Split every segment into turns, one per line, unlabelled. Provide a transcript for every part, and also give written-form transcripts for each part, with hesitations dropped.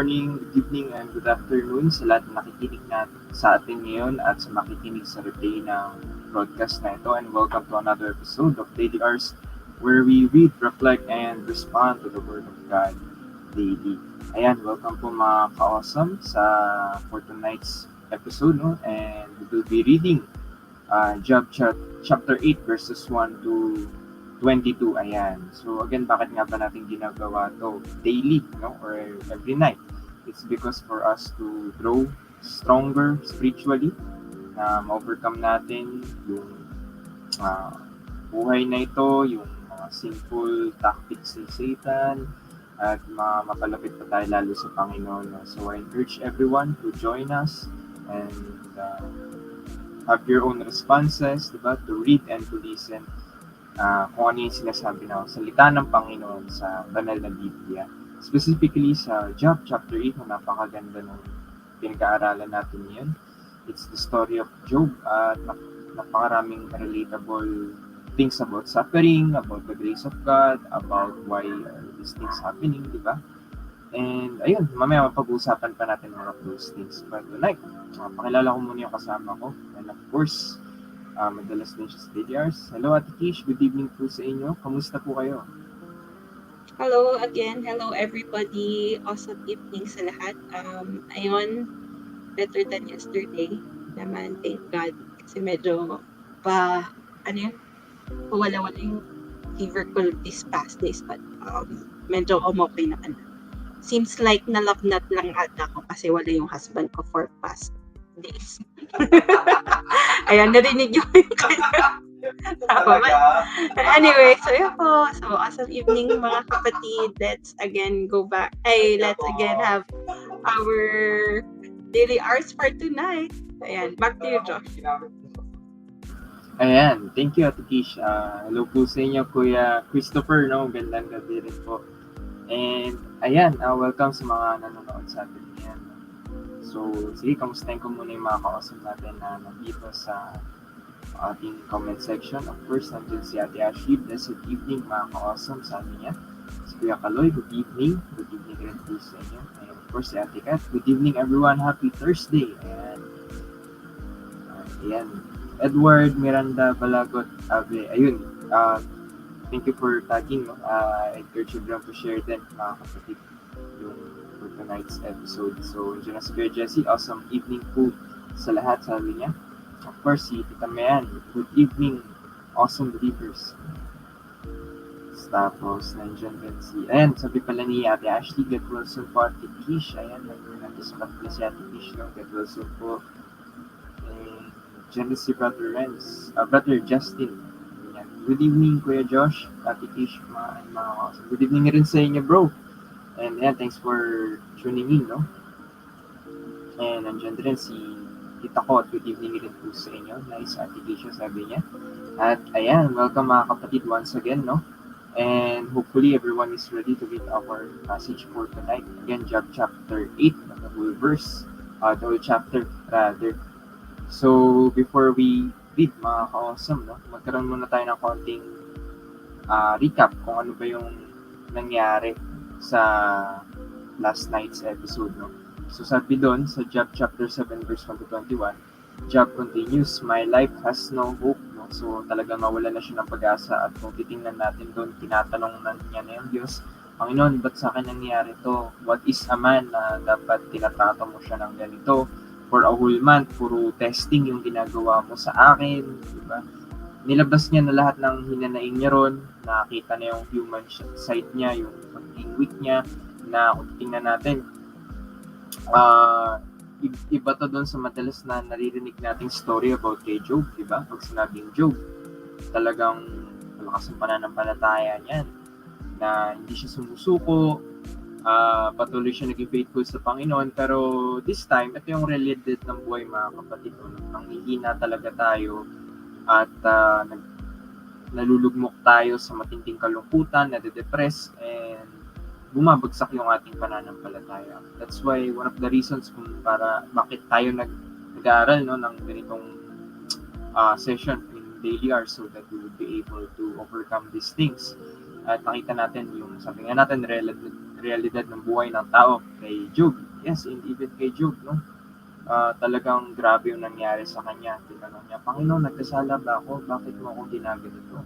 morning, good evening, and good afternoon sa lahat na nakikinig sa atin ngayon at sa makikinig sa replay ng broadcast na ito. And welcome to another episode of Daily Hours where we read, reflect, and respond to the Word of God daily. Ayan, welcome po mga ka-awesome for tonight's episode. No? And we will be reading Job chapter 8 verses 1 to 22. Ayan. So again, bakit nga ba natin ginagawa to daily, no? Or every night? It's because for us to grow stronger spiritually, na ma-overcome natin yung buhay na ito, yung mga sinful tactics ni Satan, at mapalapit pa tayo lalo sa Panginoon. No? So I encourage everyone to join us and have your own responses, diba? To read and to listen kung ano yung sinasabi ng salita ng Panginoon sa banal na Biblia. Specifically sa Job chapter 8, na napakaganda ng pinag-aaralan natin yun. It's the story of Job at napakaraming relatable things about suffering, about the grace of God, about why these things happening, di ba? And ayun, mamaya mapag-uusapan pa natin more of those things. But tonight, pakilala ko muna yung kasama ko. And of course, madalas din siya sa DDRs. Hello, Ate Kish. Good evening po sa inyo. Kamusta po kayo?
Hello again. Hello everybody. Awesome evening sa lahat. Ayun, better than yesterday naman. Thank God. Kasi medyo wala yung fever ko these past days. But medyo okay naman. Seems like nalagnat lang ata ako kasi wala yung husband ko for past days. Ayan, narinig nyo yung kanya. Anyway, so yun po. So, awesome evening mga kapatid. Let's again go back. Let's again have our daily hours for tonight. Ayan, back to you, Josh.
Ayan, thank you, Ate Kish. Hello po sa inyo, Kuya Christopher. No? Gandang gabi rin po. And ayan, welcome sa mga nanonood sa atin ngayon. So, sige, kamustahin ko muna yung mga ka-awesome natin na nandito sa ating comment section. Of course, nandiyan si Ate Ashley. Blessed evening, mga ka-awesome, sabi niya. Si Kuya Kaloy, good evening. Good evening rin po sa inyo. And of course, si Ate Kat, good evening everyone. Happy Thursday. And ayan, Edward Miranda Balagot Ave. Ayun, thank you for tagging. I encourage everyone to share din, mga kapatid, yung for tonight's episode. So, dyan na si Kuya Jesse. Awesome evening po sa lahat, sabi niya. Of course, si Tita Mayan. Good evening, awesome believers. Tapos, nandiyan din ayan, sabi pala ni Ate Ashley, get well soon po, Ate Kish. Ayan, nag-spot pala si Ate Kish, no? Get well soon po. And dyan si Brother Renz, Brother Justin. Ayan. Good evening, Kuya Josh, Ate Kish, mga awesome. Good evening rin sa inyo, bro. And yeah, thanks for tuning in, no? And nandiyan rin si Tita ko at good evening rin po sa inyo. Nice application, sabi niya. At ayan, welcome mga kapatid once again, no? And hopefully everyone is ready to read our passage for tonight. Again, Job chapter 8, the whole verse, the whole chapter rather. So before we read mga ka-awesome, no? Magkaroon muna tayo ng konting recap kung ano ba yung nangyari sa last night's episode, no? So sabi doon sa Job chapter 7 verse 1 to 21, Job continues, my life has no hope, no? So talagang nawala na siya ng pag-asa at kung titingnan natin doon, tinatanong na niya na yung Diyos, Panginoon, ba't sa akin nangyari to? What is a man na dapat tinatrato mo siya ng ganito? For a whole month, puro testing yung ginagawa mo sa akin, diba? Nilabas niya na lahat ng hinanaing niya ron, nakita na yung human side niya, yung pagiging weak niya, na kung tingnan natin, iba to doon sa madalas na naririnig nating story about kay Job, diba? Pag sinabing Job, talagang malakas ang pananampalataya niyan, na hindi siya sumusuko, patuloy siya naging faithful sa Panginoon, pero this time, ito yung realidad ng buhay mga kapatid, nang hihina talaga tayo, at nalulugmok tayo sa matinding kalungkutan, nade-depress, and bumabagsak yung ating pananampalataya. That's why one of the reasons kung bakit tayo nag-aaral, no, ng ganitong session in daily hours so that we would be able to overcome these things. At nakita natin yung, sabi nga natin, realidad ng buhay ng tao kay Job. Yes, and even kay Job, no? Talagang grabe yung nangyari sa kanya. Tinanong niya, Panginoon, nagkasala ba ako? Bakit mo ako ginaganito?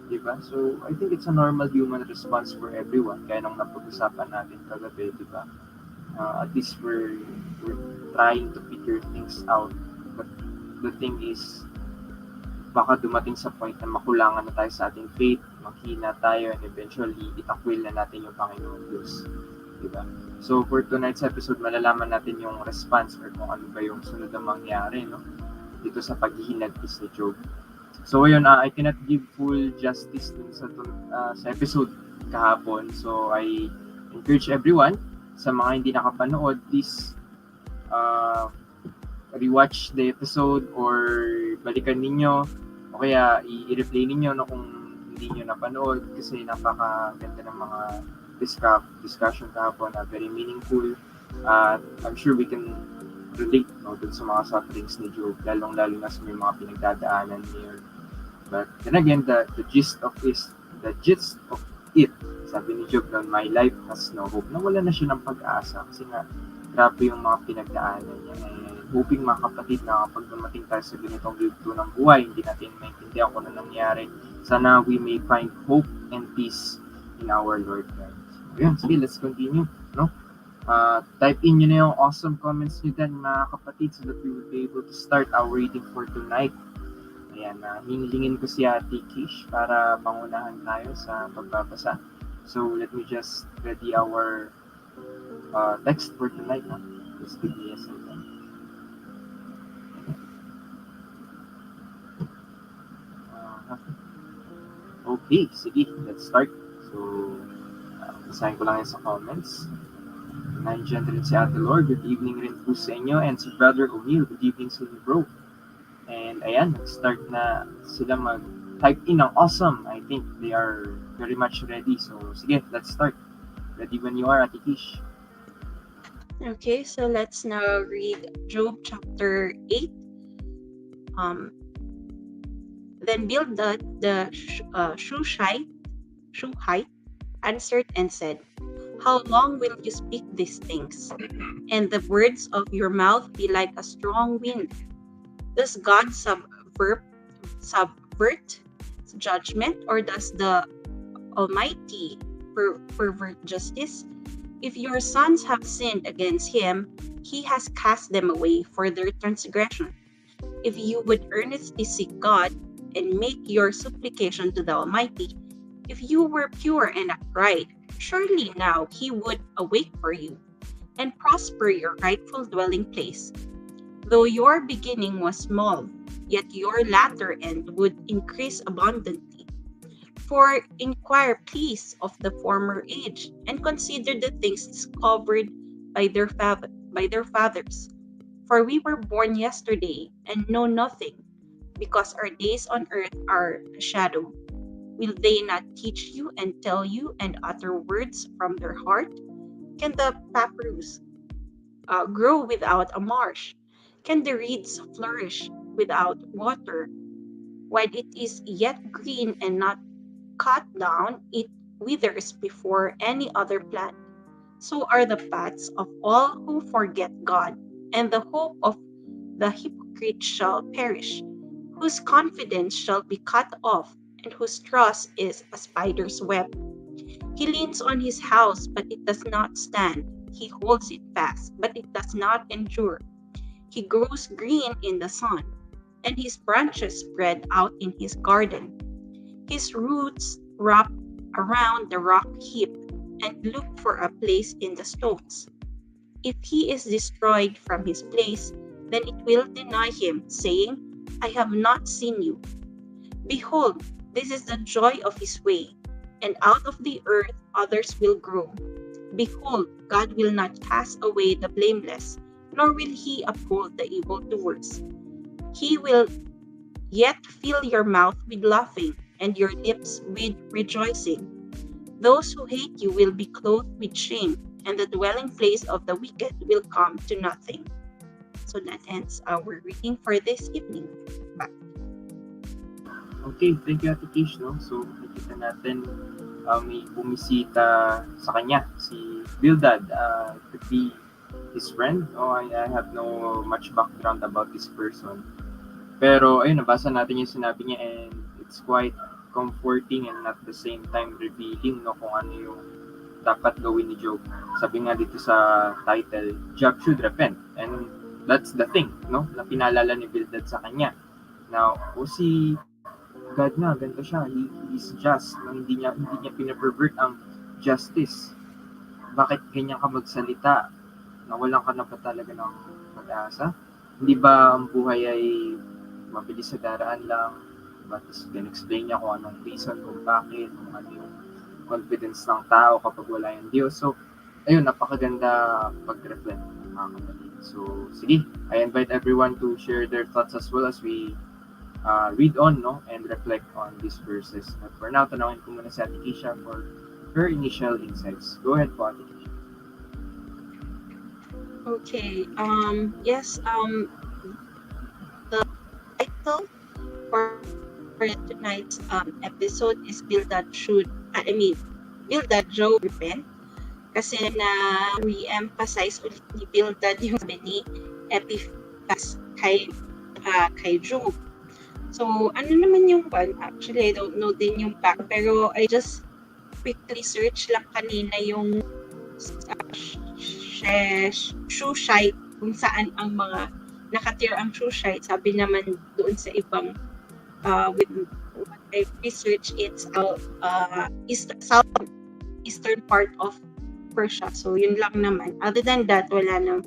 Diba? So, I think it's a normal human response for everyone. Kaya nung napag-usapan natin kagabi, diba? At least we're trying to figure things out. But the thing is, baka dumating sa point na makulangan na tayo sa ating faith, maghina tayo, and eventually, itakwil na natin yung Panginoon Diyos. Diba? So, for tonight's episode, malalaman natin yung response or kung ano ba yung sunod na mangyari, no? Dito sa paghihinagpis ni Job. So, ayun, I cannot give full justice dun sa episode kahapon. So, I encourage everyone, sa mga hindi nakapanood, please rewatch the episode or balikan ninyo o kaya i-replay ninyo no, kung hindi nyo napanood kasi napakaganda ng mga discussion kahapon na very meaningful. I'm sure we can relate no, dun sa mga sufferings ni Job, lalong-lalo na sa may mga pinagdadaanan niya. But then again, the gist of it, sabi ni Job na my life has no hope. Nawala na siya ng pag-asa kasi nga grabe yung mga pinagdaanan niya. And hoping mga kapatid na kapag dumating tayo sa ganitong yugto ng buhay, hindi natin maintindihan kung ano nangyari. Sana we may find hope and peace in our Lord God. So, yun, sige, let's continue. No? Type in nyo na yung awesome comments nyo dyan mga kapatid so that we will be able to start our reading for tonight. Ayan, hinilingin ko si Ate Kish para pangunahan tayo sa pagbabasa. So, let me just ready our text for tonight. No? Just give me a second. Okay, sige, let's start. So, basahin ko lang yan sa comments. Nandiyan rin si Ate Lord, good evening rin po sa inyo. And si Brother O'Neill, good evening sa inyo, bro. And ayan, nag-start na sila mag-type in ng awesome. I think they are very much ready. So, sige, let's start. Ready when you are, Ate Kish.
Okay, so let's now read Job chapter 8. Then Bildad the Shuhite answered and said, How long will you speak these things, and the words of your mouth be like a strong wind? Does God subvert judgment, or does the Almighty pervert justice? If your sons have sinned against him, he has cast them away for their transgression. If you would earnestly seek God and make your supplication to the Almighty, if you were pure and upright, surely now he would awake for you and prosper your rightful dwelling place. Though your beginning was small, yet your latter end would increase abundantly. For inquire, please, of the former age, and consider the things discovered by their fathers. For we were born yesterday and know nothing, because our days on earth are a shadow. Will they not teach you and tell you and utter words from their heart? Can the papyrus grow without a marsh? Can the reeds flourish without water? While it is yet green and not cut down, it withers before any other plant. So are the paths of all who forget God, and the hope of the hypocrite shall perish, whose confidence shall be cut off, and whose trust is a spider's web. He leans on his house, but it does not stand. He holds it fast, but it does not endure. He grows green in the sun, and his branches spread out in his garden. His roots wrap around the rock heap and look for a place in the stones. If he is destroyed from his place, then it will deny him, saying, I have not seen you. Behold, this is the joy of his way, and out of the earth others will grow. Behold, God will not cast away the blameless, nor will he uphold the evildoers. He will yet fill your mouth with laughing, and your lips with rejoicing. Those who hate you will be clothed with shame, and the dwelling place of the wicked will come to nothing. So that ends our reading for this evening. Bye.
Okay, thank you Ate Kish. No? So, nakita natin may bumisita sa kanya, si Bildad. Could be his friend. I have no much background about this person. Pero ayun, nabasa natin yung sinabi niya and it's quite comforting and at the same time revealing no kung ano yung dapat gawin ni Job. Sabi nga dito sa title, Job should repent. And that's the thing, no? Na pinalala ni Bildad sa kanya. Now, si God nga, ganito siya. He's just. No? Hindi niya pinapervert ang justice. Bakit ganyan ka magsalita? Nawalan ka na ba talaga ng pag-asa? Hindi ba ang buhay ay mabilis sa daraan lang? But explain niya kung anong reason, kung bakit, kung ano yung confidence ng tao kapag wala yung Diyos. So, ayun, napakaganda pag-reflect mga kapatid. So, sige, I invite everyone to share their thoughts as well as we read on no and reflect on these verses. But for now, tanawin ko muna si Ate Keisha for her initial insights. Go ahead po, Ate Keisha.
Okay. Yes. The title for tonight's episode is Bildad Job repent. Kasi na re-emphasize ulit ni Bildad yung sabi ni Epiphas kay Job. So, ano naman yung one? Actually, I don't know din yung back. Pero I just quickly search lang kanina yung Shushite, kung saan ang mga nakatira ang Shushite. Sabi naman doon sa ibang with what I researched, it's southeastern part of Persia. So, yun lang naman. Other than that, wala nang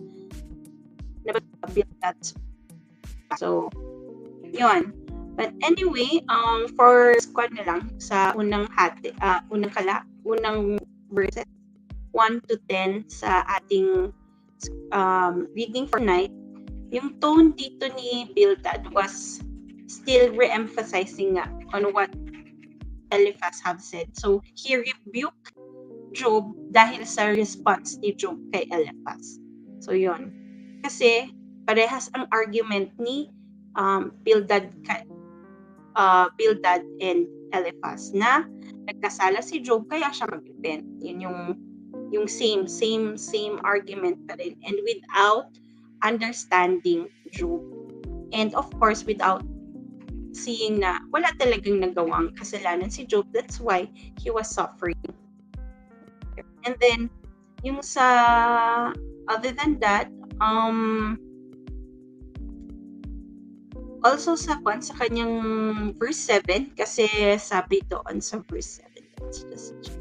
nababil that. So, yun. But anyway, for squad na lang sa unang verses 1 to 10 sa ating reading for night, yung tone dito ni Bildad was still re-emphasizing on what Eliphaz have said. So, he rebuked Job dahil sa response ni Job kay Eliphaz. So, yun. Kasi, parehas ang argument ni Bildad and Eliphaz na nagkasala si Job kaya siya mag-repent. Yun yung same argument pa rin. And without understanding Job. And of course, without seeing na wala talagang nagawang kasalanan si Job. That's why he was suffering. And then, yung sa other than that, also sa kanyang verse 7, kasi sabi doon sa verse 7, let's just check.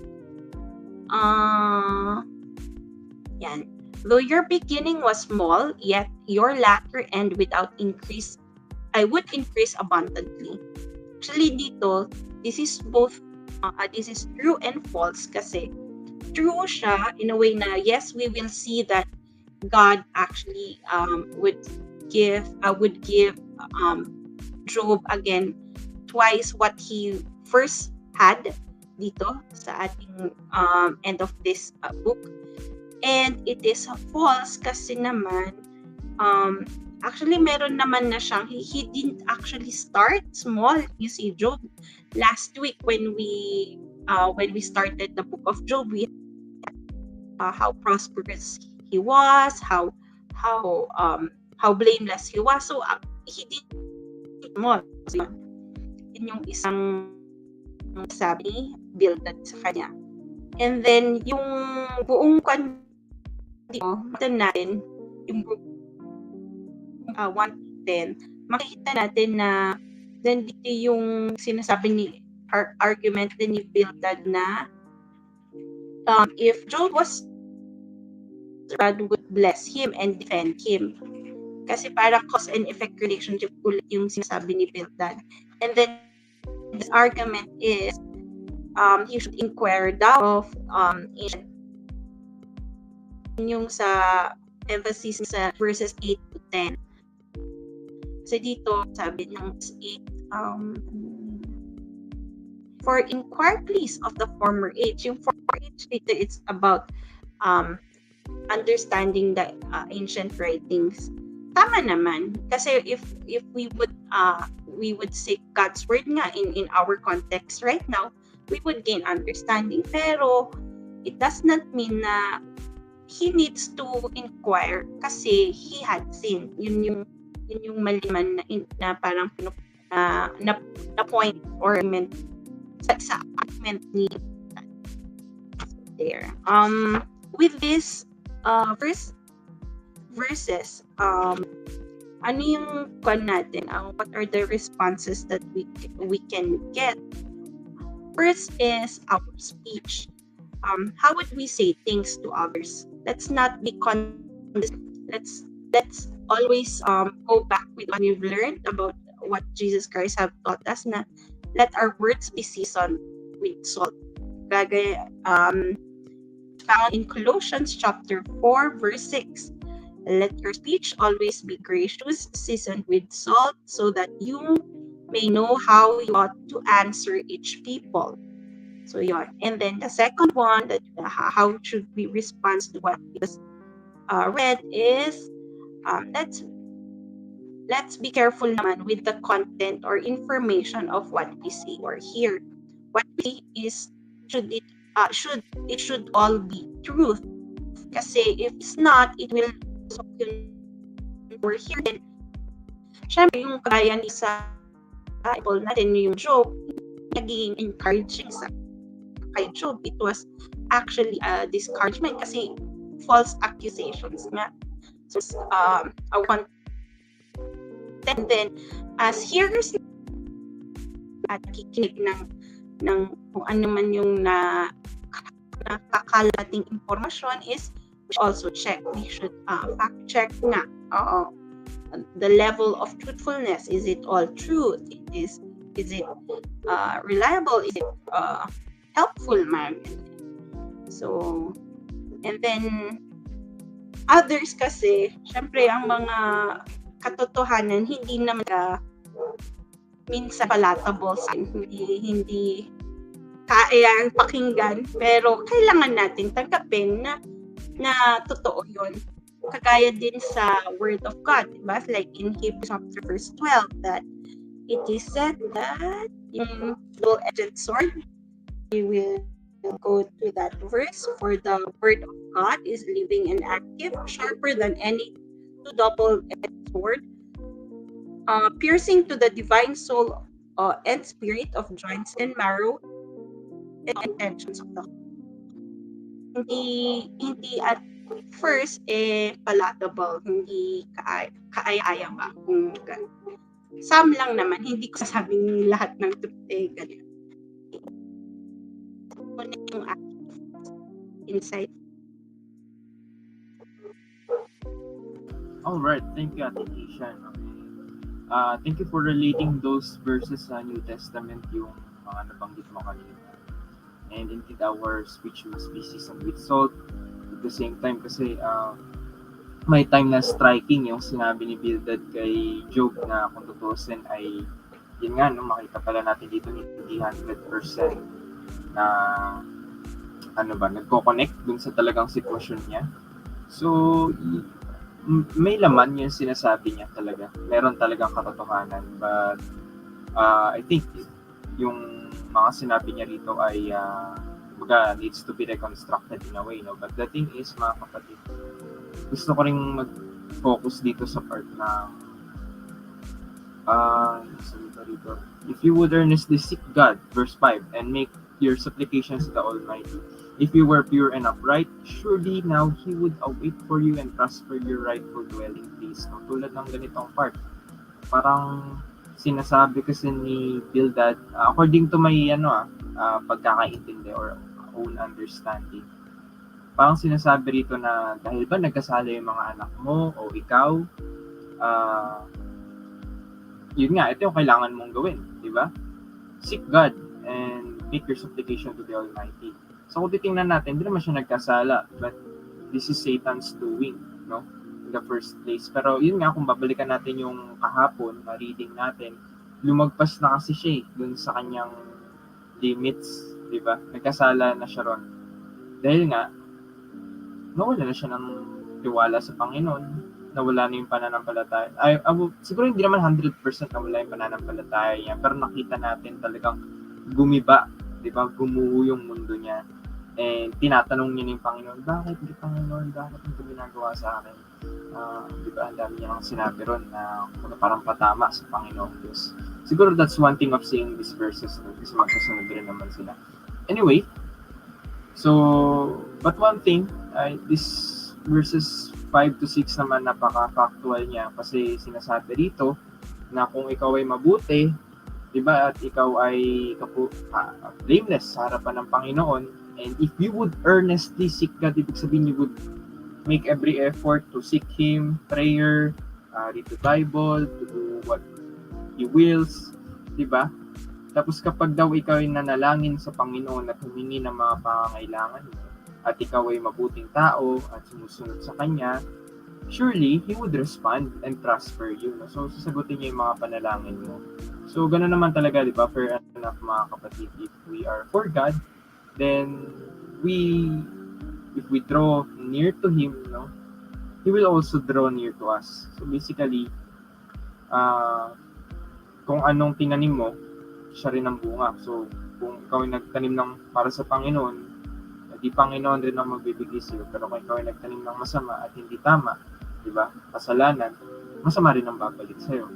Yan. Though your beginning was small, yet your latter end without increase, I would increase abundantly. Actually dito, this is both, this is true and false kasi true siya in a way na yes, we will see that God actually would give Job again twice what he first had dito sa ating end of this book. And it is false kasi naman actually meron naman na siyang he didn't actually start small. You see Job last week when we started the book of Job, we how prosperous he was, how blameless he was. So he did small. So, yun yung isang sabi ni Bildad sa kanya. And then yung buong natin yung 1 to 10, makikita natin na then dito yung sinasabi ni argument din ni Bildad na if Job was God would bless him and defend him. Kasi parang cause and effect relationship ulit yung sinasabi ni Bildad. And then this argument is he should inquire daw of yung sa emphasis sa verses 8 to 10. Kasi dito sabi ng 8 for inquire please of the former age. Yung former age dito, it's about understanding the ancient writings. Tama naman kasi if we would seek God's word nga in our context right now, we would gain understanding. Pero it does not mean na he needs to inquire kasi he had sinned. Yun yung maliman na parang na point or meant sa argument ni there. With this verses, ano yung natin? What are the responses that we can get? First is our speech. How would we say things to others? Let's not be let's always go back with what we've learned about what Jesus Christ have taught us na let our words be seasoned with salt. Gagaya, found in Colossians chapter 4 verse 6. Let your speech always be gracious, seasoned with salt, so that you may know how you ought to answer each people. So yun. And then the second one, that how should we respond to what we just read is let's be careful naman with the content or information of what we see or hear. What we see is should all be truth. Kasi if it's not, it will so yun we're here. Then, syempre yung kaya ni sa Bible natin yung Job, naging encouraging sa kay Job. It was actually a discouragement kasi false accusations nga. So, our content. And then, as hearers at kikinig ng kung ano man yung nakakalating informasyon is we should also check. We should fact check nga. The level of truthfulness. Is it all truth? Is it reliable? Is it helpful, man? So, and then others kasi, syempre ang mga katotohanan hindi naman minsan palatable sa hindi kaya pakinggan, pero kailangan natin tanggapin na totoo yun. Kagaya din sa Word of God, diba? Like in Hebrews chapter verse 12, that it is said that yung double-edged sword, we will go to that verse, for the Word of God is living and active, sharper than any double-edged sword, piercing to the divine soul and spirit of joints and marrow and intentions of the heart. Hindi at first palatable, hindi kaaya-aya ba? Some lang naman, hindi ko sasabing lahat ng truth ganyan. Ano yung insight?
Alright, thank you, Ate Kishan. Thank you for relating those verses sa New Testament, yung mga nabanggit mo kanina. And indeed, our speech must be seasoned with salt. At the same time, kasi may time na striking yung sinabi ni Bildad kay Job na kung tutusin ay yun nga, no, makita pala natin dito hindi 100% na nagko-connect dun sa talagang sitwasyon niya. So, may laman yung sinasabi niya talaga. Meron talagang katotohanan. But, I think yung mga sinabi niya rito ay needs to be reconstructed in a way, no? But the thing is, mga kapatid, gusto ko rin mag-focus dito sa part ng rito. If you would earnestly seek God, verse 5, and make your supplications to the Almighty, if you were pure and upright, surely now He would await for you and prosper your rightful dwelling place. No? Tulad ng ganitong part, parang sinasabi kasi ni Bildad, according to my pagkakaintindi or own understanding, parang sinasabi rito na dahil ba nagkasala yung mga anak mo o ikaw, yun nga, ito yung kailangan mong gawin, di ba? Seek God and make your supplication to the Almighty. So kung titingnan natin, hindi naman siya nagkasala, but this is Satan's doing, no? In the first place. Pero yun nga, kung babalikan natin yung kahapon, reading natin, lumagpas na kasi siya dun sa kanyang limits, di ba? Nagkasala na siya ron. Dahil nga, nawala na siya ng tiwala sa Panginoon, nawala na yung pananampalataya. Siguro hindi naman 100% nawala yung pananampalataya niya, pero nakita natin talagang gumiba, di ba? Gumuho yung mundo niya. And tinatanong niya yung Panginoon, bakit di Panginoon, bakit ito ginagawa sa akin? Di ba, ang dami niya sinabi ron na parang patama sa Panginoon Diyos. Siguro that's one thing of seeing these verses, kasi magkasunod rin naman sila. Anyway, so, but one thing, this verses 5 to 6 naman napaka-factual niya kasi sinasabi rito na kung ikaw ay mabuti, di ba, at ikaw ay blameless sa harapan ng Panginoon, and if you would earnestly seek God, ibig sabihin you would make every effort to seek Him, prayer, read the Bible, to do what He wills, di ba? Tapos kapag daw ikaw ay nanalangin sa Panginoon at humingi ng mga pangangailangan mo, at ikaw ay mabuting tao at sumusunod sa Kanya, surely He would respond and prosper you. No? So, sasagutin niya yung mga panalangin mo. So, gano'n naman talaga, di ba? Fair enough, mga kapatid. If we are for God, then if we draw near to Him, no, He will also draw near to us. So, basically, kung anong tinanim mo, siya rin ang bunga. So, kung ikaw ay nagtanim ng para sa Panginoon, di Panginoon rin ang magbibigay sa'yo. Pero kung ikaw ay nagtanim ng masama at hindi tama, di ba, kasalanan, masama rin ang babalik sa'yo.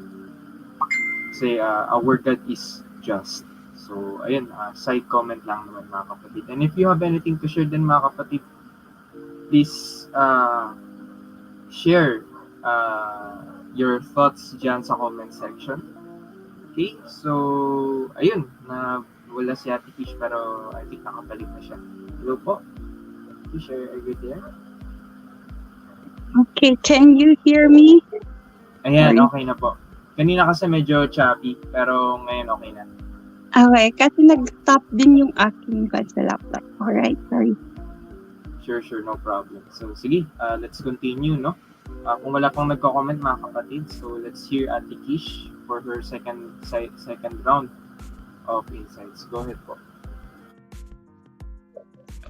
Kasi our God is just. So, ayun, side comment lang naman, mga kapatid. And if you have anything to share din, mga kapatid, please share your thoughts dyan sa comment section. Okay, so, ayun, wala si Ate Kish, pero I think nakabalik na siya. Hello po. Kish, are you there?
Okay, can you hear me?
Ayan, okay na po. Kanina kasi medyo choppy, pero ngayon okay na.
Okay, kasi nag-stop din yung aking sa laptop. Alright, sorry.
Sure, no problem. So, sige, let's continue, no? Kung wala pang nagko-comment, mga kapatid, so let's hear Ate Kish for her second round of insights. Go ahead po.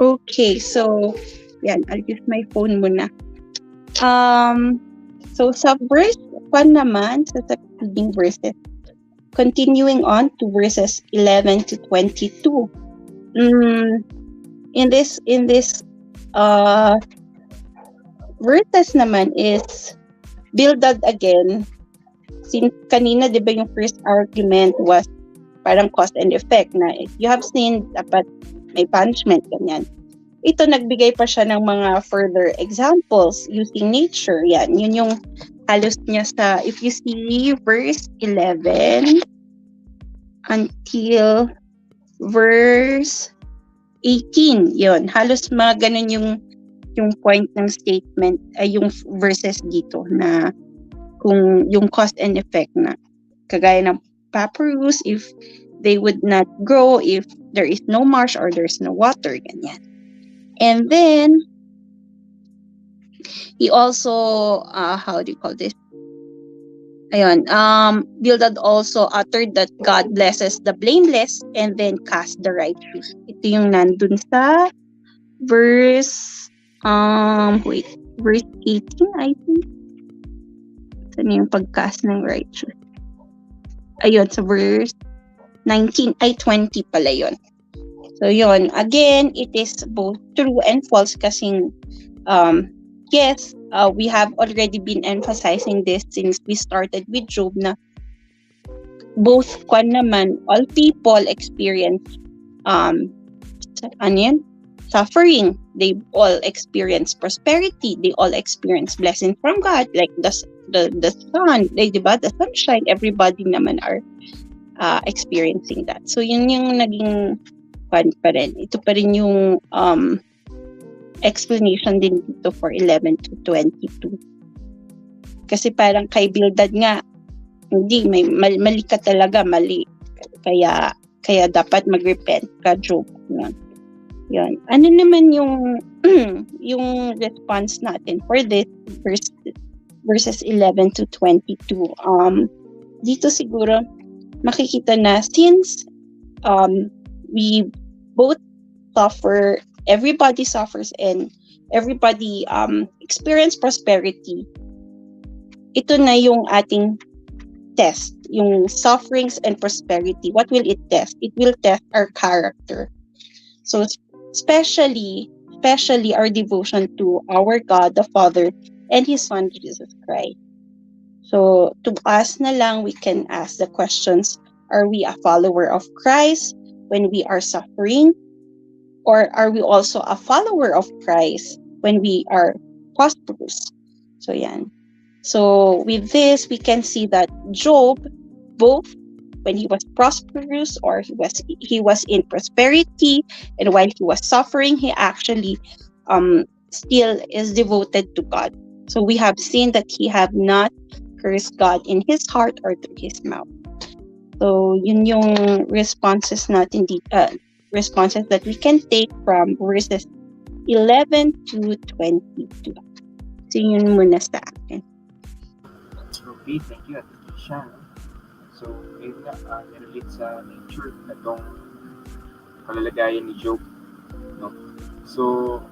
Okay, so, yan, I'll use my phone muna. So, sa verse 1 naman, sa succeeding verses, continuing on to verses 11 to 22. In this verses naman is Bildad again. Since kanina, di ba, yung first argument was parang cause and effect na if you have sinned, dapat may punishment, ganyan. Ito, nagbigay pa siya ng mga further examples using nature. Yan, yun yung halos niya sa, if you see verse 11 until verse 18, yun, halos mga ganun yung point ng statement, ay yung verses dito na kung yung cause and effect na kagaya ng papyrus, if they would not grow if there is no marsh or there's no water, ganyan. And then he also how do you call this? Ayun, Bildad also uttered that God blesses the blameless and then casts the righteous. Ito yung nandun sa verse verse 18, I think. Saan yung pag-cast ng righteous? Ayun, sa verse 19, 20 pala yun. So yun, again, it is both true and false kasing yes, we have already been emphasizing this since we started with Job na both naman, all people experience suffering. They all experience prosperity. They all experience blessing from God, like the sun, diba? The sunshine. Everybody naman are experiencing that. So yun yung naging pa rin. Ito pa rin yung explanation din dito for 11 to 22. Kasi parang kay Bildad nga, hindi, may mali ka talaga, mali. Kaya dapat mag-repent ka, Job. Yan. Ano naman yung yung response natin for this verses 11 to 22? Dito siguro makikita na since we both suffer, everybody suffers and everybody experience prosperity. Ito na yung ating test, yung sufferings and prosperity. What will it test? It will test our character. So especially our devotion to our God the Father and His Son Jesus Christ. So to us na lang, we can ask the questions: Are we a follower of Christ when we are suffering, or are we also a follower of Christ when we are prosperous? So yan. So with this, we can see that Job, both when he was prosperous or he was in prosperity, and while he was suffering, he actually still is devoted to God. So we have seen that he have not cursed God in his heart or through his mouth. So yun yung responses that we can take from verses 11 to 22. So yun muna sa akin.
Okay, thank you, Ate Kisha. No? So, yun nga, nirelate sa nature itong kalalagayan ni Job. No? So,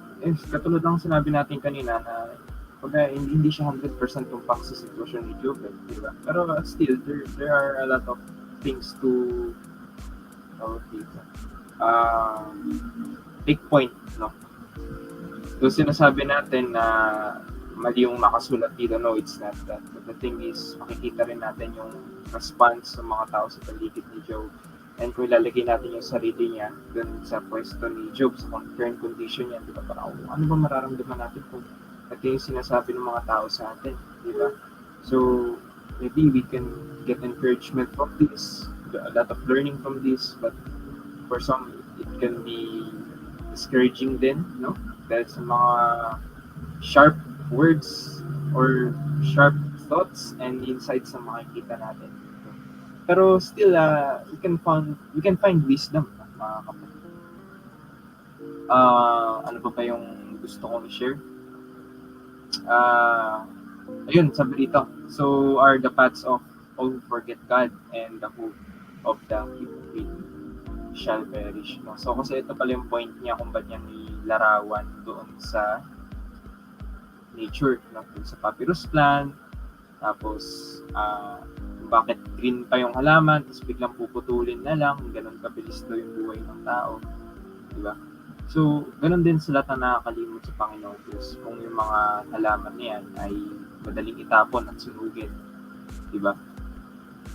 katulad ng sinabi natin kanina na hindi siya 100% tumpak sa sitwasyon ni Job. Di ba? Pero still, there are a lot of things to take point. No? So, sinasabi natin na mali yung nakasulat dito. No, it's not that. But the thing is, makikita rin natin yung response ng mga tao sa paligid ni Job. And kung ilalagay natin yung sarili niya dun sa pwesto ni Job, sa current condition niya, di ba? Parang, ano ba mararamdaman natin kung ito yung sinasabi ng mga tao sa atin, di ba? So, maybe we can get encouragement from this, a lot of learning from this, but for some, it can be discouraging din, no? Dahil sa mga sharp words or sharp thoughts and insights na makikita natin. Pero still, we can find wisdom, mga kapatid. Ano ba yung gusto kong i-share? Ayun, sabi dito. So are the paths of all who forget God, and the hope of the hypocrite shall perish. No? So kasi ito pala yung point niya kung ba't niya nilarawan doon sa nature, no? Doon sa papyrus plant, tapos bakit green pa yung halaman, tapos biglang puputulin na lang, ganun kabilis daw yung buhay ng tao, diba? So, ganun din sa lahat na nakakalimot sa Panginoon Diyos, kung yung mga halaman niyan ay madaling itapon at sunugin, diba?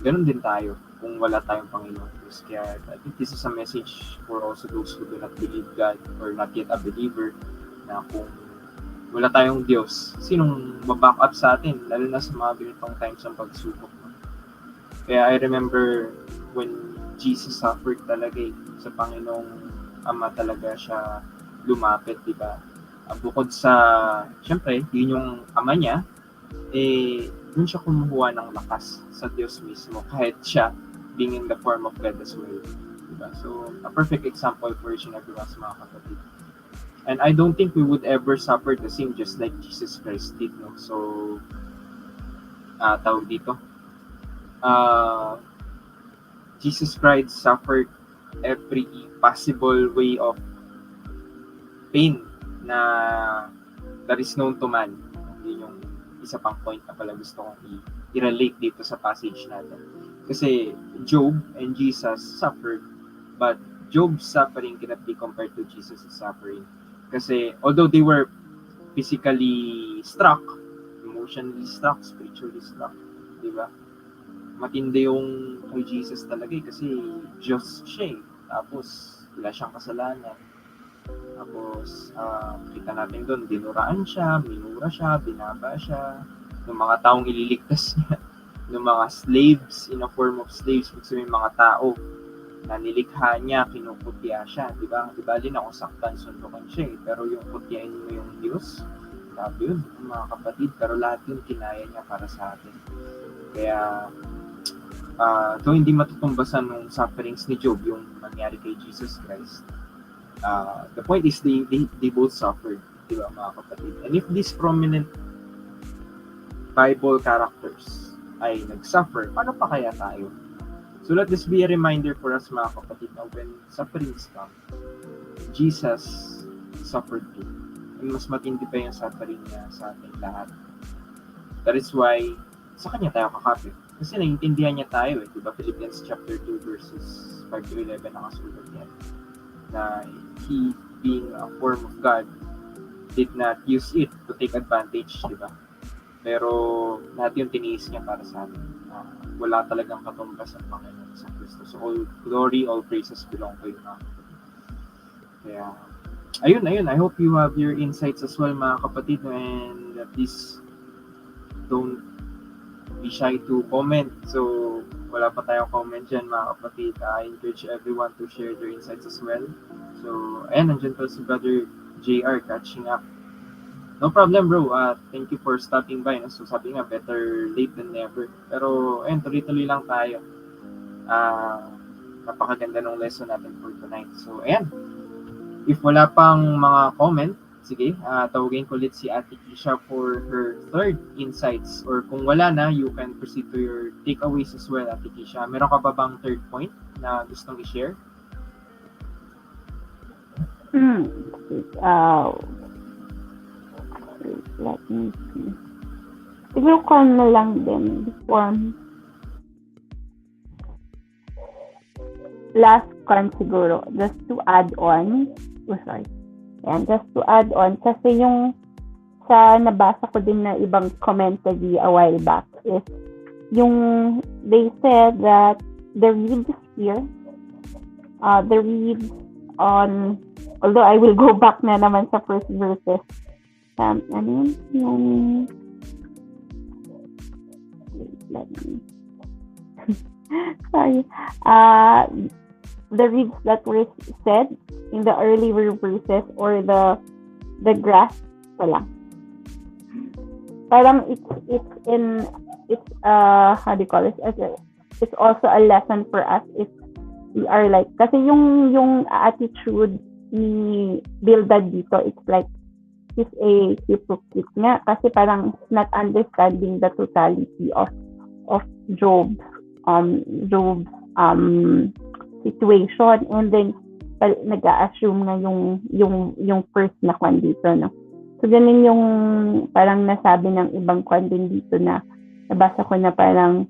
Ganun din tayo kung wala tayong Panginoon Diyos. Kaya I think this is a message for also those who do not believe God or not yet a believer, na kung wala tayong Diyos, sinong maback up sa atin, lalo na sa mga ganitong times ng pagsubok. Kaya I remember when Jesus suffered talaga sa Panginoong Ama talaga siya lumapit, di ba? Bukod sa, syempre, yun yung ama niya, dun siya kumuha ng lakas sa Diyos mismo, kahit siya being in the form of God as well. Diba? So, a perfect example for each and every one sa mga kapatid. And I don't think we would ever suffer the same just like Jesus Christ did, no? So, tawag dito, Jesus Christ suffered every possible way of pain na that is known to man. Yun yung isa pang point na pala gusto kong i-relate dito sa passage natin. Kasi Job and Jesus suffered, but Job's suffering cannot be compared to Jesus' suffering. Kasi although they were physically struck, emotionally struck, spiritually struck, di ba? Matindi yung kay Jesus talaga kasi Diyos siya. Tapos wala siyang kasalanan. Tapos kita natin doon, dinuraan siya, minura siya, binaba siya ng mga taong ililigtas niya, ng mga slaves, in a form of slaves, kasi may mga tao na nilikha niya, kinukutya siya, di ba? Di ba din ako saktan, sundukan siya pero yung kutyain mo yung Diyos, grabe yun, mga kapatid, pero lahat yun kinaya niya para sa atin. Kaya though hindi matutumbasan ng sufferings ni Job yung nangyari kay Jesus Christ, the point is they both suffered, di ba, mga kapatid? And if these prominent Bible characters ay nagsuffer, paano pa kaya tayo? So let this be a reminder for us, mga kapatid, na when sufferings come, Jesus suffered too. And mas matindi pa yung suffering niya sa ating lahat. That is why sa kanya tayo kakapit. Kasi naiintindihan niya tayo diba? Philippians chapter 2 verses 5 to 11 nakasulat yan. Na being a form of God, did not use it to take advantage, di ba? Pero lahat yung tiniis niya para sa atin. Wala talagang katumbas ang Panginoon sa Kristo. So all glory, all praises belong to Him. Kaya, ayun. I hope you have your insights as well, mga kapatid. And please don't be shy to comment. So, wala pa tayong comment dyan, mga kapatid. I encourage everyone to share their insights as well. So, ayan, nandiyan pa si Brother JR catching up. No problem, bro. Thank you for stopping by. No? So, sabi nga, better late than never. Pero, ayun, tuloy-tuloy lang tayo. Napakaganda ng lesson natin for tonight. So, ayan. If wala pang mga comment, sige, tawagin ko ulit si Ate Kisha for her third insights. Or kung wala na, you can proceed to your takeaways as well, Ate Kisha. Meron ka ba bang third point na gustong i-share?
Let me see. Siguro ko na lang din form. Last con siguro, just to add on. Just to add on, kasi yung sa nabasa ko din na ibang commentary a while back is yung they said that the reads here, the reads on, although I will go back na naman sa first verses. Let me sorry. The reads that were said in the earlier verses or the grasp wala. Parang it's how do you call it? It's also a lesson for us if we are like, kasi yung attitude ni Bildad dito, it's like he's a hypocrite nga kasi parang not understanding the totality of Job's situation, and then nag-a-assume na yung first na kwan dito, no? So ganun yung parang nasabi ng ibang kwan din dito na nabasa ko na parang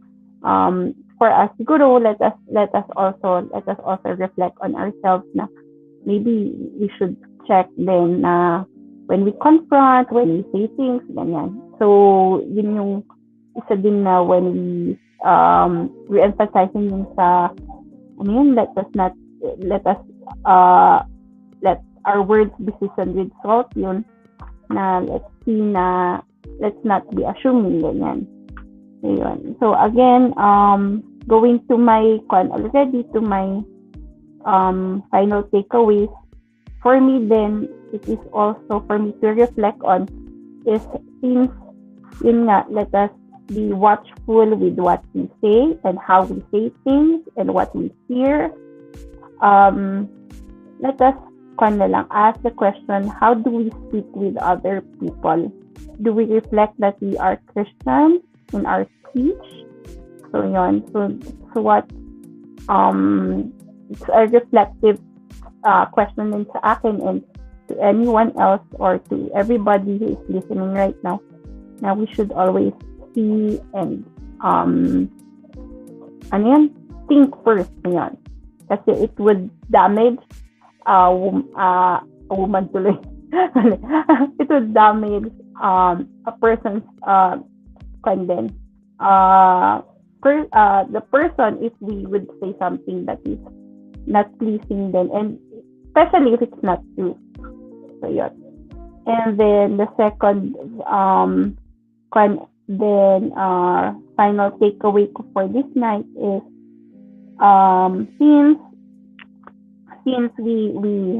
for us siguro let us also reflect on ourselves na maybe we should check then na when we confront, when we say things, ganyan. So, yun yung isa din na when we emphasizing yung sa, let our words be seasoned with salt, yun, na let's not be assuming, ganyan. So, yun. So, again, going to my final takeaways, for me then, it is also for me to reflect on is things, yun nga, let us be watchful with what we say and how we say things and what we hear. Let us ask the question, how do we speak with other people? Do we reflect that we are Christians in our speech? So yun, so what it's a reflective question din sa akin and to anyone else or to everybody who is listening right now. Now we should always see and think first yan. Kasi it would damage a woman tuloy. It would damage a person's content. The person, if we would say something that is not pleasing then, and especially if it's not true. So yun. And then the second final takeaway ko for this night is since we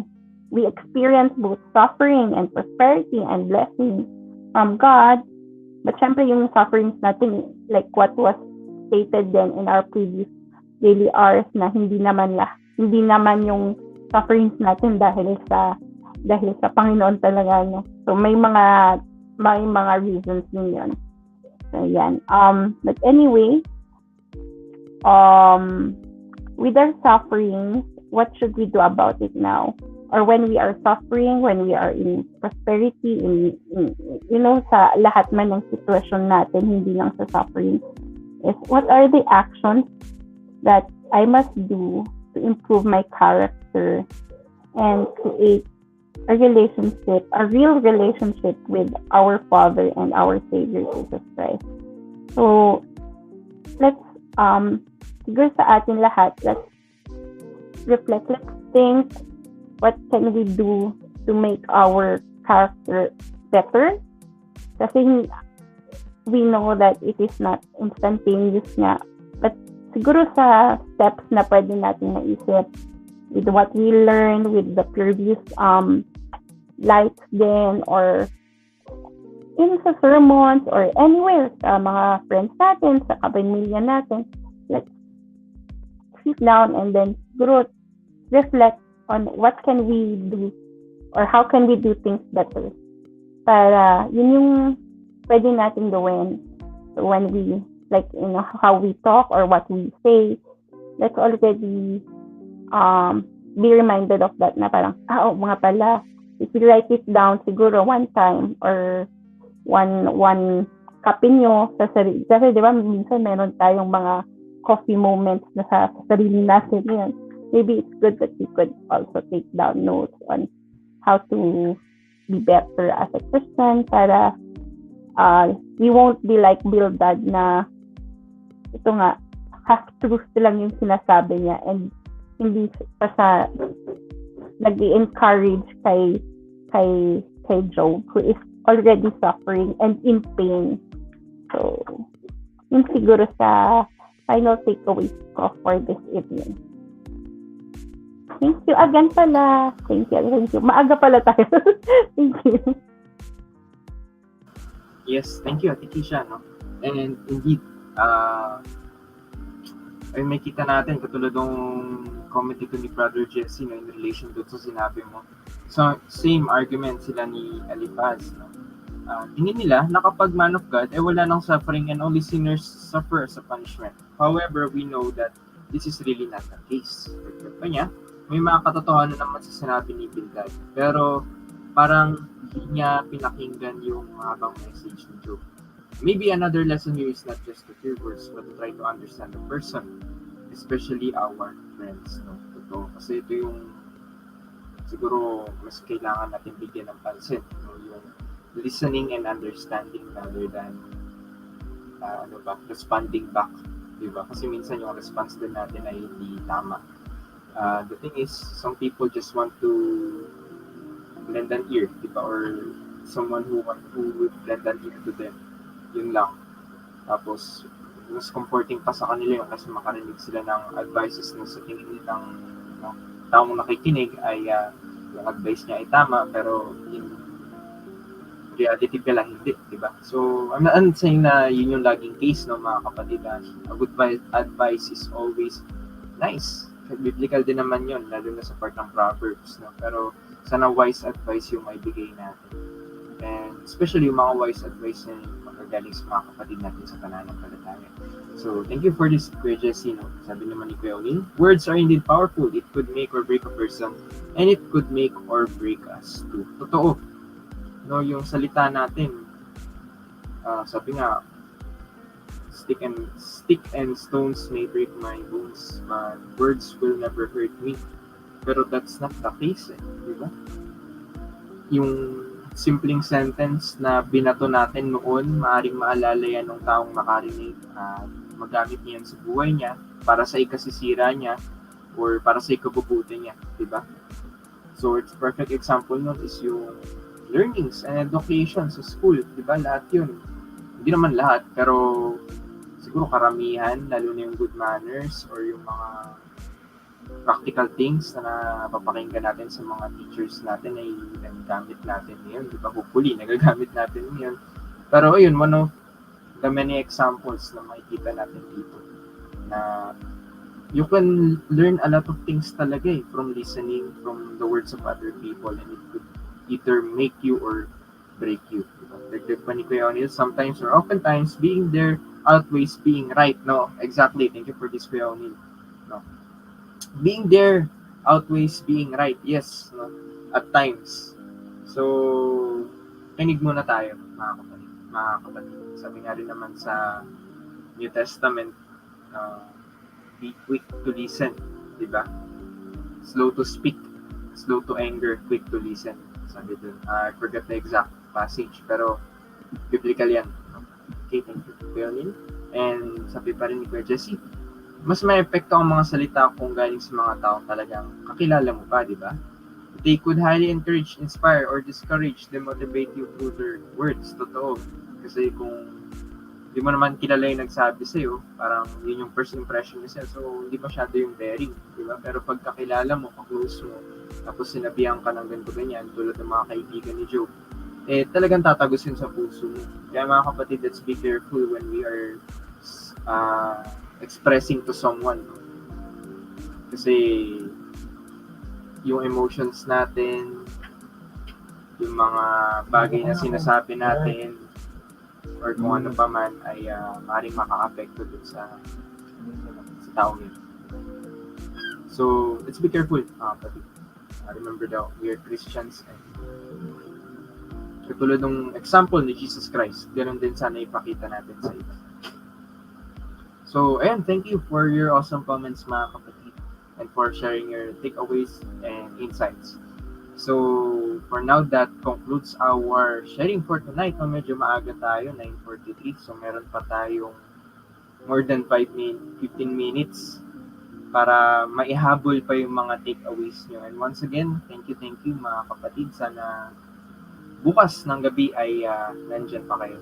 experience both suffering and prosperity and blessing from God, but syempre yung sufferings natin, like what was stated then in our previous daily hours, na hindi naman yung sufferings natin dahil sa Panginoon talaga, no? So may mga reasons din yun. So yan. But anyway, with our sufferings, what should we do about it now? Or when we are suffering, when we are in prosperity, in sa lahat man ng sitwasyon natin, hindi lang sa suffering, is what are the actions that I must do to improve my character and create a real relationship with our Father and our Savior Jesus Christ. So, let's, siguro sa atin lahat, let's reflect, let's think, what can we do to make our character better? Kasi we know that it is not instantaneous nga. But siguro sa steps na pwede natin naisip, with what we learned, with the previous lights din, or in sa sermons, or anywhere, sa mga friends natin, sa kapamilya natin, let's sit down and then siguro reflect on what can we do, or how can we do things better. Para yun yung pwede natin gawin. So when we, like, how we talk or what we say, let's already be reminded of that na parang, mga pala, if you write it down siguro one time or one copy nyo sa sarili. Kasi di ba minsan meron tayong mga coffee moments na sa sarili natin yun. Maybe it's good that we could also take down notes on how to be better as a Christian para we won't be like Bildad na ito nga, half-truth lang yung sinasabi niya and hindi pa sa nag-encourage kay Job, who is already suffering and in pain. So, yun siguro sa final takeaways ko for this evening. Thank you again pala. Thank you. Maaga pala tayo. Thank you.
Yes, thank you, Ate Kisha, no? And indeed, ay may kita natin, katulad ng comment dito ni Brother Jesse, no, in relation to sa sinabi mo. So, same argument sila ni Alipaz, no? Tingin nila na kapag man of God, wala nang suffering and only sinners suffer as a punishment. However, we know that this is really not the case. Pa niya, may mga katotohanan naman sa sinabi ni Bildad. Pero parang hindi niya pinakinggan yung mahabang message ni Job. Maybe another lesson here is not just to hear words, but to try to understand the person, especially our friends. No? Totoo. Kasi ito yung siguro mas kailangan natin bigyan ng pansin. No? Yung listening and understanding rather than responding back. Diba? Kasi minsan yung response din natin ay hindi tama. The thing is, some people just want to lend an ear, diba? Or someone who would lend an ear to them. Yun lang. Tapos, mas comforting pa sa kanila yung kasi makarinig sila ng advices na sa tingin nilang taong nakikinig ay yung advice niya ay tama, pero yung reality pala hindi, diba? So, I'm not saying na yun yung laging case, no, mga kapatid. A good advice is always nice. Biblical din naman yun, lalo na sa part ng Proverbs, no? Pero sana wise advice yung maibigay natin. And especially yung mga wise advice na magagaling sa mga kapatid natin sa pananampalataya. So, thank you for this, Kuya Jesse, no? Sabi naman ni Kuya Onin, words are indeed powerful. It could make or break a person, and it could make or break us too. Totoo. No, yung salita natin, sabi nga, stick and stones may break my bones, but words will never hurt me. Pero that's not the case, di ba? Yung simpleng sentence na binato natin noon, maaaring maalala yan ng taong makarinig at magamit niyan sa buhay niya para sa ikasisira niya or para sa ikabubuti niya, di ba? So, it's perfect example nun is yung learnings and education sa school, di ba? Lahat yun. Hindi naman lahat, pero siguro karamihan, lalo na yung good manners or yung mga practical things na napapakinggan natin sa mga teachers natin ay nagagamit natin ngayon, di ba? Hopefully, nagagamit natin ngayon. Pero ayun, one of the many examples na makikita natin dito na you can learn a lot of things talaga from listening from the words of other people, and it could either make you or break you. Dagdag pa ni Kuya O'Neil, sometimes or oftentimes, being there outweighs being right. No, exactly. Thank you for this, Kuya O'Neil. No, being there outweighs being right. Yes, no, at times. So, kinig muna tayo, mga kapatid. Sabi nga rin naman sa New Testament, be quick to listen, di ba? Slow to speak, slow to anger, quick to listen. sabi dun. I forgot the exact passage, pero biblical yan. Okay, thank you, Leonin. And sabi pa rin ni Kuya Jesse, mas may epekto ang mga salita kung galing sa mga tao talagang kakilala mo pa, di ba? They could highly encourage, inspire, or discourage, demotivate you through their words. Totoo. Kasi kung di mo naman kilala yung nagsabi sa'yo, parang yun yung first impression niya sa'yo. So, hindi masyado yung bearing, di ba? Pero pag kakilala mo, kaklose mo, tapos sinabihan ka ng ganito ganyan, tulad ng mga kaibigan ni Job, talagang tatagos yun sa puso mo. Kaya mga kapatid, let's be careful when we are expressing to someone. No? Kasi yung emotions natin, yung mga bagay na sinasabi natin, or kung ano pa man, ay maaaring makaka-apekto dun sa taong yun. So, let's be careful, kapatid. Remember that we are Christians, and katulad ng example ni Jesus Christ, ganoon din sana ipakita natin sa iba. So, ayan, thank you for your awesome comments, mga kapatid, and for sharing your takeaways and insights. So, for now, that concludes our sharing for tonight. Medyo maaga tayo, 9:43. So, meron pa tayong more than 15 minutes para maihabol pa yung mga takeaways nyo. And once again, thank you mga kapatid. Sana bukas ng gabi ay nandyan pa kayo.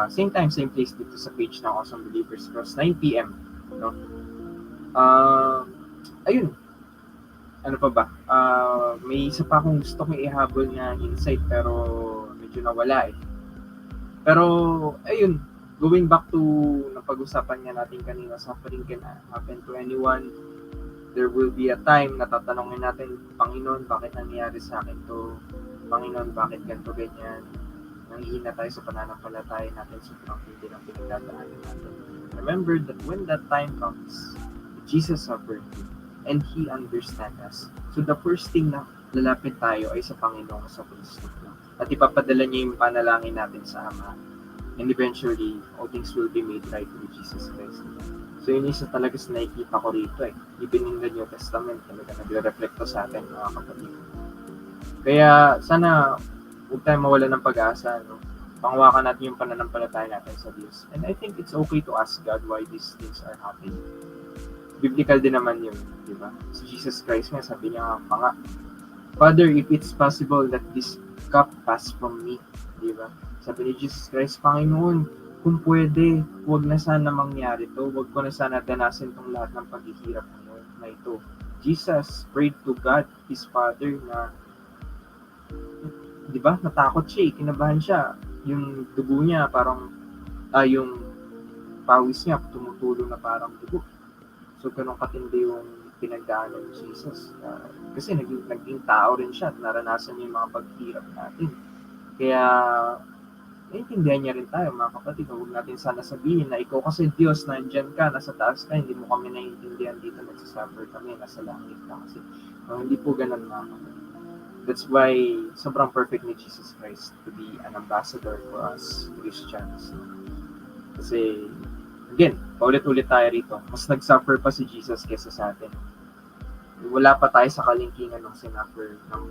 Same time, same place dito sa page ng Awesome Believers Cross, 9 p.m. No? Ayun. Ano pa ba? May isa pa akong gusto kong ihabol na insight pero medyo nawala eh. Pero, ayun, going back to napag-usapan nga natin kanina, suffering can happen to anyone. There will be a time na tatanungin natin, Panginoon, bakit nangyayari sa akin to? Panginoon, bakit ganito, ganyan? Nanghihina tayo sa pananampalataya natin, sobrang hindi ng pinagdadaanan natin. Remember that when that time comes, Jesus suffered and He understands us. So the first thing na lalapit tayo ay sa Panginoon sa Kristo. At ipapadala niya yung panalangin natin sa Ama. And eventually, all things will be made right with Jesus Christ. So yun isa talaga sa nakikita ko rito eh. Even in the New Testament, talaga nagre-reflecto sa atin mga kapatid. Kaya sana huwag tayong mawala ng pag-asa. No? Panghawakan natin yung pananampalataya natin sa Diyos. And I think it's okay to ask God why these things are happening. Biblical din naman yun, di ba? Si Jesus Christ nga, sabi niya nga, Father, if it's possible that this cup pass from me, di ba? Sabi ni Jesus Christ, Panginoon, kung pwede, huwag na sana mangyari to, huwag ko na sana danasin tong lahat ng paghihirap na ito. Jesus prayed to God, His Father, na, di ba, natakot siya, kinabahan siya. Yung dugo niya, parang, yung pawis niya, tumutulo na parang dugo. So, ganun katindi yung pinagdaanan ni Jesus. Kasi naging tao rin siya at naranasan niya yung mga paghirap natin. Kaya, naiintindihan niya rin tayo, mga kapatid. Huwag natin sana sabihin na ikaw kasi Diyos, nandyan ka, nasa taas ka, hindi mo kami naiintindihan dito, nagsasuffer kami, nasa langit ka kasi. Hindi po ganun, mga kapatid. That's why sobrang perfect ni Jesus Christ to be an ambassador for us Christians. Kasi, again, paulit-ulit tayo rito. Mas nag-suffer pa si Jesus kesa sa atin. Wala pa tayo sa kalingkingan ng sinuffer ng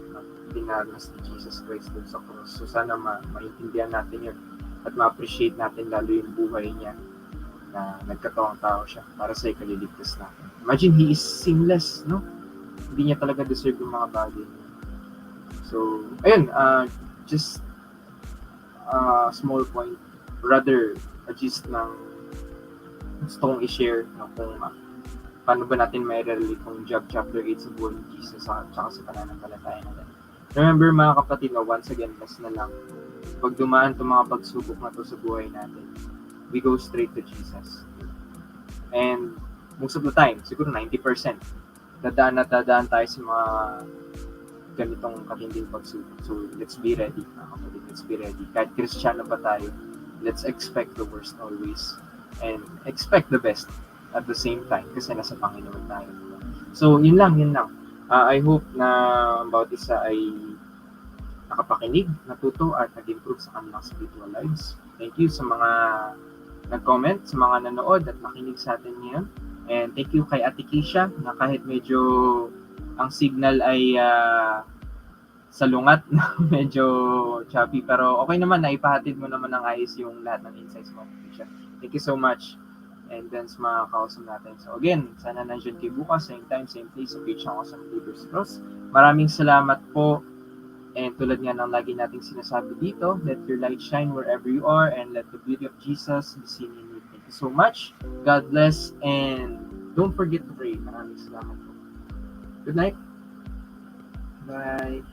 dinanas ni Jesus Christ dun sa cross. So sana maintindihan natin yun at ma-appreciate natin lalo yung buhay niya na nagkatawang tao siya para sa ikaliligtas natin. Imagine, He is sinless, no? Hindi niya talaga deserve yung mga bagay niya. So, ayun, just small point, rather, just ng gusto kong i-share no, kung paano ba natin may relate kung Job chapter 8 sa buhay ni Jesus at saka sa pananampalataya natin. Remember mga kapatid, no, once again, mas na lang, pag dumaan itong mga pagsubok na to sa buhay natin, we go straight to Jesus. And most of the time, siguro 90%, dadaan tayo sa mga ganitong katinding pagsubok. So, let's be ready, mga kapatid, let's be ready. Kahit Kristiyano pa tayo, let's expect the worst always. And expect the best at the same time kasi nasa Panginoon tayo. So, yun lang. I hope na ang bawat isa ay nakapakinig, natuto at nag-improve sa kanilang spiritual lives. Thank you sa mga nag-comment, sa mga nanood at nakinig sa atin ngayon. And thank you kay Ate Keisha na kahit medyo ang signal ay salungat na medyo choppy. Pero okay naman, naipahatid mo naman ng ayos yung lahat ng insights mo. Thank you so much. And then sa mga kausap natin. So again, sana nandiyan kayo bukas, same time, same place, sa page ng Awesome Believers Cross. Maraming salamat po. And tulad nga ng lagi nating sinasabi dito, let your light shine wherever you are and let the beauty of Jesus be seen in you. Thank you so much. God bless and don't forget to pray. Maraming salamat po. Good night. Bye.